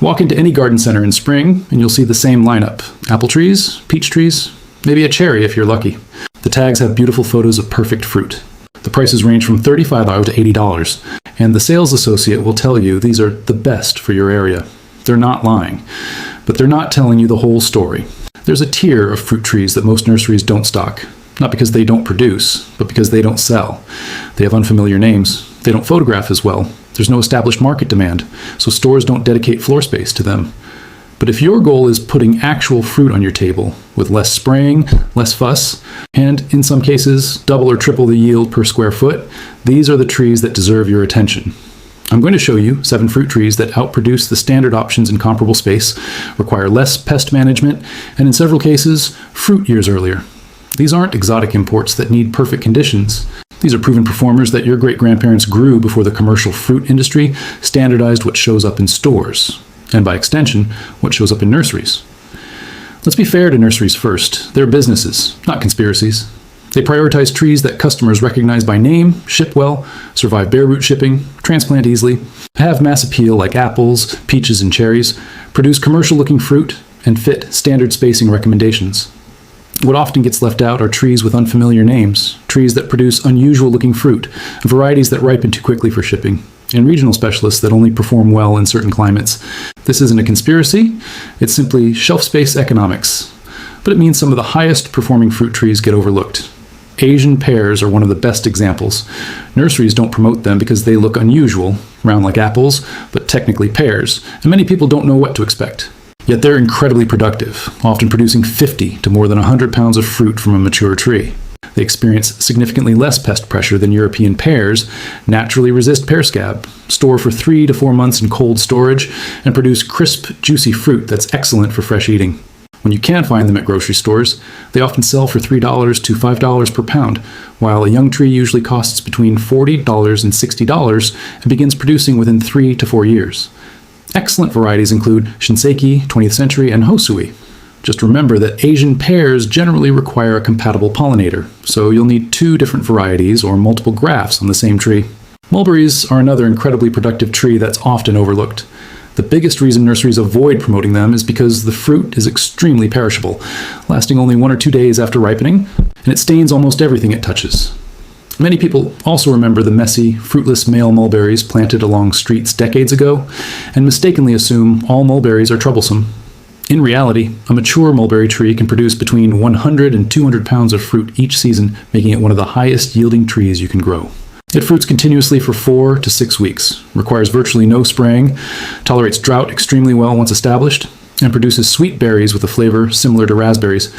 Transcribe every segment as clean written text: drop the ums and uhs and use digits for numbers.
Walk into any garden center in spring and you'll see the same lineup. Apple trees, peach trees, maybe a cherry if you're lucky. The tags have beautiful photos of perfect fruit. The prices range from $35 to $80, and the sales associate will tell you these are the best for your area. They're not lying, but they're not telling you the whole story. There's a tier of fruit trees that most nurseries don't stock, not because they don't produce, but because they don't sell. They have unfamiliar names. They don't photograph as well. There's no established market demand, so stores don't dedicate floor space to them. But if your goal is putting actual fruit on your table, with less spraying, less fuss, and in some cases, double or triple the yield per square foot, these are the trees that deserve your attention. I'm going to show you 7 fruit trees that outproduce the standard options in comparable space, require less pest management, and in several cases, fruit years earlier. These aren't exotic imports that need perfect conditions. These are proven performers that your great-grandparents grew before the commercial fruit industry standardized what shows up in stores, and by extension, what shows up in nurseries. Let's be fair to nurseries first. They're businesses, not conspiracies. They prioritize trees that customers recognize by name, ship well, survive bare root shipping, transplant easily, have mass appeal like apples, peaches, and cherries, produce commercial-looking fruit, and fit standard spacing recommendations. What often gets left out are trees with unfamiliar names, trees that produce unusual-looking fruit, varieties that ripen too quickly for shipping, and regional specialists that only perform well in certain climates. This isn't a conspiracy, it's simply shelf space economics. But it means some of the highest performing fruit trees get overlooked. Asian pears are one of the best examples. Nurseries don't promote them because they look unusual, round like apples, but technically pears, and many people don't know what to expect. Yet they're incredibly productive, often producing 50 to more than 100 pounds of fruit from a mature tree. They experience significantly less pest pressure than European pears, naturally resist pear scab, store for 3 to 4 months in cold storage, and produce crisp, juicy fruit that's excellent for fresh eating. When you can find them at grocery stores, they often sell for $3 to $5 per pound, while a young tree usually costs between $40 and $60 and begins producing within 3 to 4 years. Excellent varieties include Shinseki, 20th Century, and Hosui. Just remember that Asian pears generally require a compatible pollinator, so you'll need 2 different varieties or multiple grafts on the same tree. Mulberries are another incredibly productive tree that's often overlooked. The biggest reason nurseries avoid promoting them is because the fruit is extremely perishable, lasting only 1 or 2 days after ripening, and it stains almost everything it touches. Many people also remember the messy, fruitless male mulberries planted along streets decades ago, and mistakenly assume all mulberries are troublesome. In reality, a mature mulberry tree can produce between 100 and 200 pounds of fruit each season, making it one of the highest yielding trees you can grow. It fruits continuously for 4 to 6 weeks, requires virtually no spraying, tolerates drought extremely well once established, and produces sweet berries with a flavor similar to raspberries.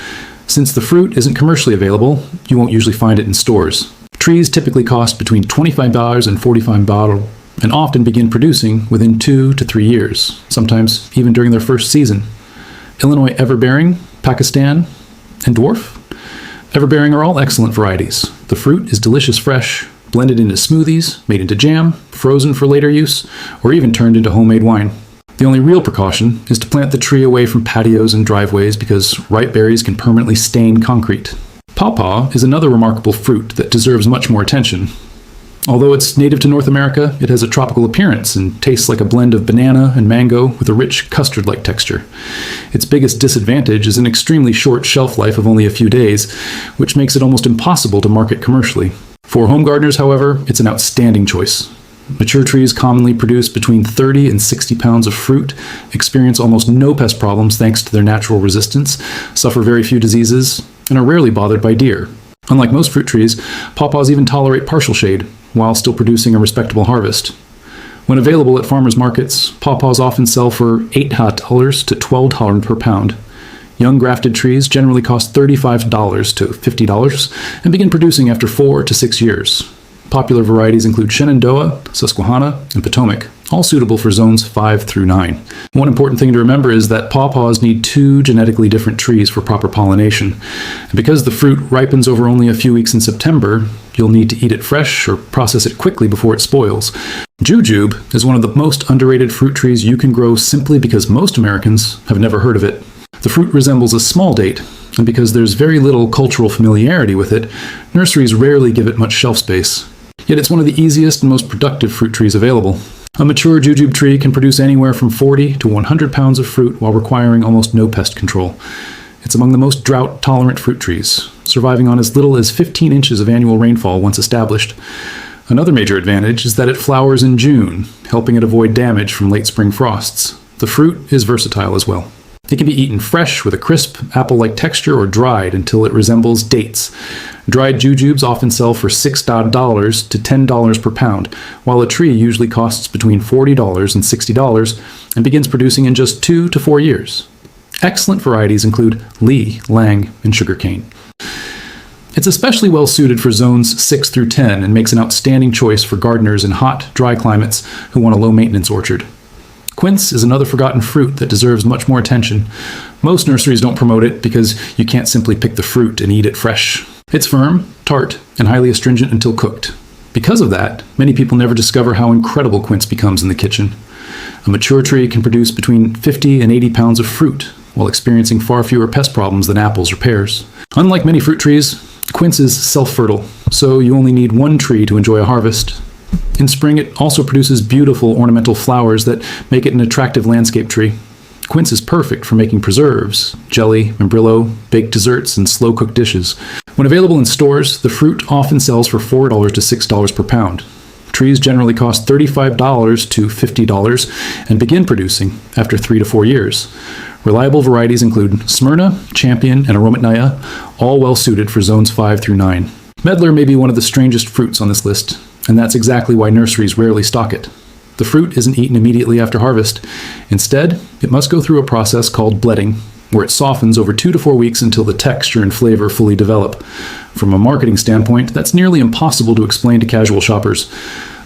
Since the fruit isn't commercially available, you won't usually find it in stores. Trees typically cost between $25 and $45 and often begin producing within 2 to 3 years, sometimes even during their first season. Illinois Everbearing, Pakistan, and Dwarf. Everbearing are all excellent varieties. The fruit is delicious fresh, blended into smoothies, made into jam, frozen for later use, or even turned into homemade wine. The only real precaution is to plant the tree away from patios and driveways because ripe berries can permanently stain concrete. Pawpaw is another remarkable fruit that deserves much more attention. Although it's native to North America, it has a tropical appearance and tastes like a blend of banana and mango with a rich custard-like texture. Its biggest disadvantage is an extremely short shelf life of only a few days, which makes it almost impossible to market commercially. For home gardeners, however, it's an outstanding choice. Mature trees commonly produce between 30 and 60 pounds of fruit, experience almost no pest problems thanks to their natural resistance, suffer very few diseases, and are rarely bothered by deer. Unlike most fruit trees, pawpaws even tolerate partial shade, while still producing a respectable harvest. When available at farmers markets, pawpaws often sell for $8 to $12 per pound. Young grafted trees generally cost $35 to $50 and begin producing after 4 to 6 years. Popular varieties include Shenandoah, Susquehanna, and Potomac, all suitable for zones 5 through 9. One important thing to remember is that pawpaws need 2 genetically different trees for proper pollination. And because the fruit ripens over only a few weeks in September, you'll need to eat it fresh or process it quickly before it spoils. Jujube is one of the most underrated fruit trees you can grow simply because most Americans have never heard of it. The fruit resembles a small date, and because there's very little cultural familiarity with it, nurseries rarely give it much shelf space. Yet it's one of the easiest and most productive fruit trees available. A mature jujube tree can produce anywhere from 40 to 100 pounds of fruit while requiring almost no pest control. It's among the most drought-tolerant fruit trees, surviving on as little as 15 inches of annual rainfall once established. Another major advantage is that it flowers in June, helping it avoid damage from late spring frosts. The fruit is versatile as well. It can be eaten fresh with a crisp, apple-like texture or dried until it resembles dates. Dried jujubes often sell for $6 to $10 per pound, while a tree usually costs between $40 and $60 and begins producing in just 2 to 4 years. Excellent varieties include Lee, Lang, and sugarcane. It's especially well suited for zones 6 through 10 and makes an outstanding choice for gardeners in hot, dry climates who want a low-maintenance orchard. Quince is another forgotten fruit that deserves much more attention. Most nurseries don't promote it because you can't simply pick the fruit and eat it fresh. It's firm, tart, and highly astringent until cooked. Because of that, many people never discover how incredible quince becomes in the kitchen. A mature tree can produce between 50 and 80 pounds of fruit, while experiencing far fewer pest problems than apples or pears. Unlike many fruit trees, quince is self-fertile, so you only need one tree to enjoy a harvest. In spring, it also produces beautiful ornamental flowers that make it an attractive landscape tree. Quince is perfect for making preserves, jelly, membrillo, baked desserts, and slow-cooked dishes. When available in stores, the fruit often sells for $4 to $6 per pound. Trees generally cost $35 to $50 and begin producing after 3 to 4 years. Reliable varieties include Smyrna, Champion, and Aromatnaya, all well suited for zones 5 through 9. Medlar may be one of the strangest fruits on this list, and that's exactly why nurseries rarely stock it. The fruit isn't eaten immediately after harvest. Instead, it must go through a process called bledding, where it softens over 2 to 4 weeks until the texture and flavor fully develop. From a marketing standpoint, that's nearly impossible to explain to casual shoppers.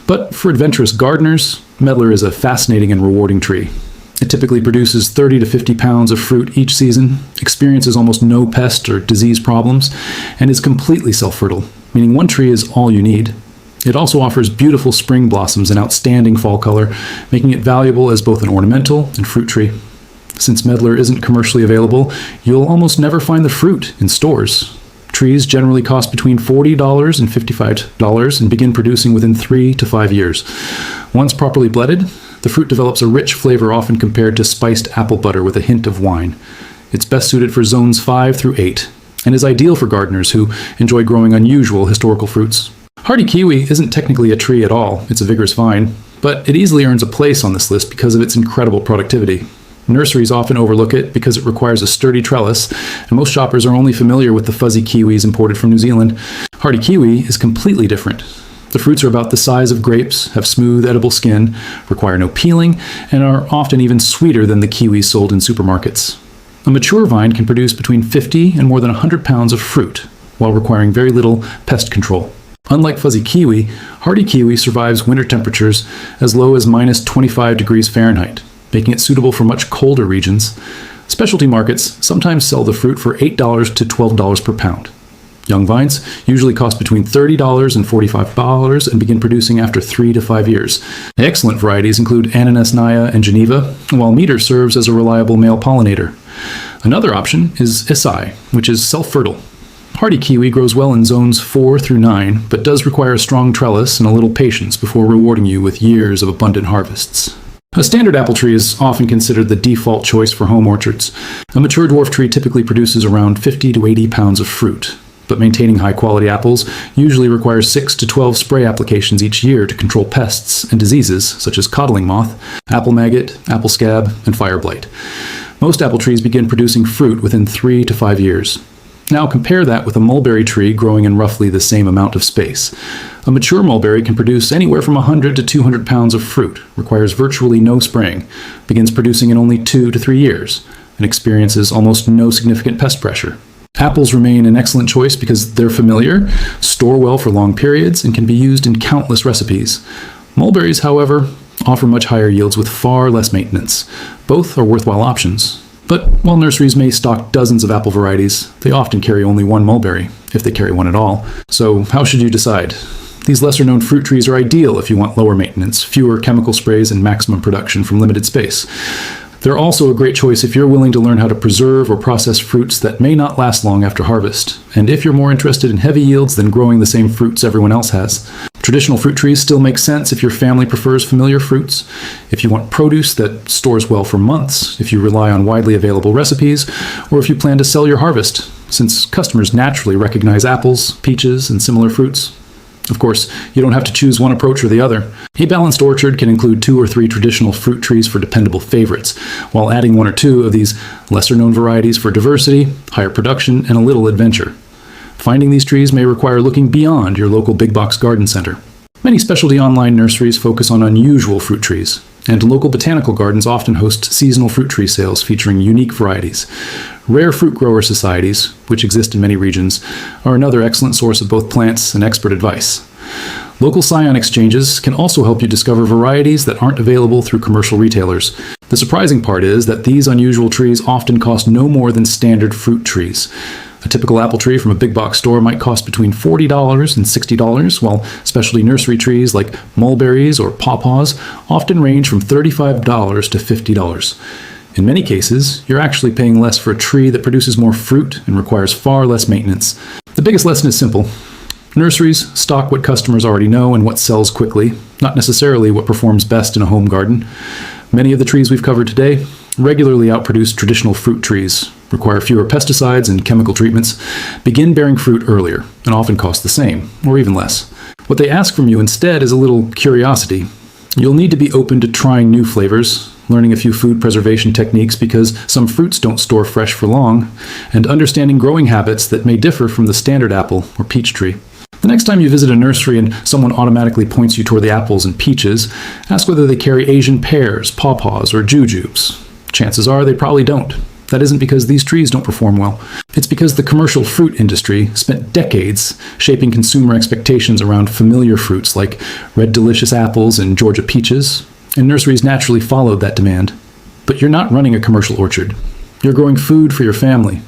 But for adventurous gardeners, Medlar is a fascinating and rewarding tree. It typically produces 30 to 50 pounds of fruit each season, experiences almost no pest or disease problems, and is completely self-fertile, meaning one tree is all you need. It also offers beautiful spring blossoms and outstanding fall color, making it valuable as both an ornamental and fruit tree. Since Medlar isn't commercially available, you'll almost never find the fruit in stores. Trees generally cost between $40 and $55 and begin producing within 3 to 5 years. Once properly bledded, the fruit develops a rich flavor often compared to spiced apple butter with a hint of wine. It's best suited for zones 5 through 8 and is ideal for gardeners who enjoy growing unusual historical fruits. Hardy kiwi isn't technically a tree at all, it's a vigorous vine, but it easily earns a place on this list because of its incredible productivity. Nurseries often overlook it because it requires a sturdy trellis, and most shoppers are only familiar with the fuzzy kiwis imported from New Zealand. Hardy kiwi is completely different. The fruits are about the size of grapes, have smooth, edible skin, require no peeling, and are often even sweeter than the kiwis sold in supermarkets. A mature vine can produce between 50 and more than 100 pounds of fruit, while requiring very little pest control. Unlike fuzzy kiwi, hardy kiwi survives winter temperatures as low as minus 25 degrees Fahrenheit, making it suitable for much colder regions. Specialty markets sometimes sell the fruit for $8 to $12 per pound. Young vines usually cost between $30 and $45 and begin producing after 3 to 5 years. Excellent varieties include Ananas-Naya and Geneva, while Meter serves as a reliable male pollinator. Another option is Isai, which is self-fertile. Hardy kiwi grows well in zones 4 through 9, but does require a strong trellis and a little patience before rewarding you with years of abundant harvests. A standard apple tree is often considered the default choice for home orchards. A mature dwarf tree typically produces around 50 to 80 pounds of fruit, but maintaining high-quality apples usually requires 6 to 12 spray applications each year to control pests and diseases such as codling moth, apple maggot, apple scab, and fire blight. Most apple trees begin producing fruit within 3 to 5 years. Now compare that with a mulberry tree growing in roughly the same amount of space. A mature mulberry can produce anywhere from 100 to 200 pounds of fruit, requires virtually no spraying, begins producing in only 2 to 3 years, and experiences almost no significant pest pressure. Apples remain an excellent choice because they're familiar, store well for long periods, and can be used in countless recipes. Mulberries, however, offer much higher yields with far less maintenance. Both are worthwhile options. But while nurseries may stock dozens of apple varieties, they often carry only one mulberry, if they carry one at all. So how should you decide? These lesser-known fruit trees are ideal if you want lower maintenance, fewer chemical sprays, and maximum production from limited space. They're also a great choice if you're willing to learn how to preserve or process fruits that may not last long after harvest, and if you're more interested in heavy yields than growing the same fruits everyone else has. Traditional fruit trees still make sense if your family prefers familiar fruits, if you want produce that stores well for months, if you rely on widely available recipes, or if you plan to sell your harvest, since customers naturally recognize apples, peaches, and similar fruits. Of course, you don't have to choose one approach or the other. A balanced orchard can include 2 or 3 traditional fruit trees for dependable favorites, while adding 1 or 2 of these lesser-known varieties for diversity, higher production, and a little adventure. Finding these trees may require looking beyond your local big box garden center. Many specialty online nurseries focus on unusual fruit trees, and local botanical gardens often host seasonal fruit tree sales featuring unique varieties. Rare fruit grower societies, which exist in many regions, are another excellent source of both plants and expert advice. Local scion exchanges can also help you discover varieties that aren't available through commercial retailers. The surprising part is that these unusual trees often cost no more than standard fruit trees. A typical apple tree from a big box store might cost between $40 and $60, while specialty nursery trees like mulberries or pawpaws often range from $35 to $50. In many cases, you're actually paying less for a tree that produces more fruit and requires far less maintenance. The biggest lesson is simple. Nurseries stock what customers already know and what sells quickly, not necessarily what performs best in a home garden. Many of the trees we've covered today regularly outproduce traditional fruit trees, require fewer pesticides and chemical treatments, begin bearing fruit earlier, and often cost the same, or even less. What they ask from you instead is a little curiosity. You'll need to be open to trying new flavors, learning a few food preservation techniques because some fruits don't store fresh for long, and understanding growing habits that may differ from the standard apple or peach tree. The next time you visit a nursery and someone automatically points you toward the apples and peaches, ask whether they carry Asian pears, pawpaws, or jujubes. Chances are they probably don't. That isn't because these trees don't perform well. It's because the commercial fruit industry spent decades shaping consumer expectations around familiar fruits like red delicious apples and Georgia peaches, and nurseries naturally followed that demand. But you're not running a commercial orchard. You're growing food for your family.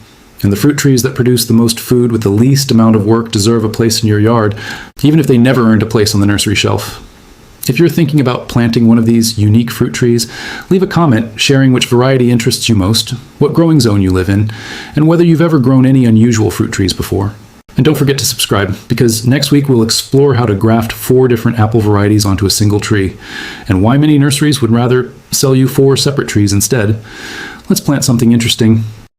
And the fruit trees that produce the most food with the least amount of work deserve a place in your yard, even if they never earned a place on the nursery shelf. If you're thinking about planting one of these unique fruit trees, leave a comment sharing which variety interests you most, what growing zone you live in, and whether you've ever grown any unusual fruit trees before. And don't forget to subscribe, because next week we'll explore how to graft 4 different apple varieties onto a single tree, and why many nurseries would rather sell you 4 separate trees instead. Let's plant something interesting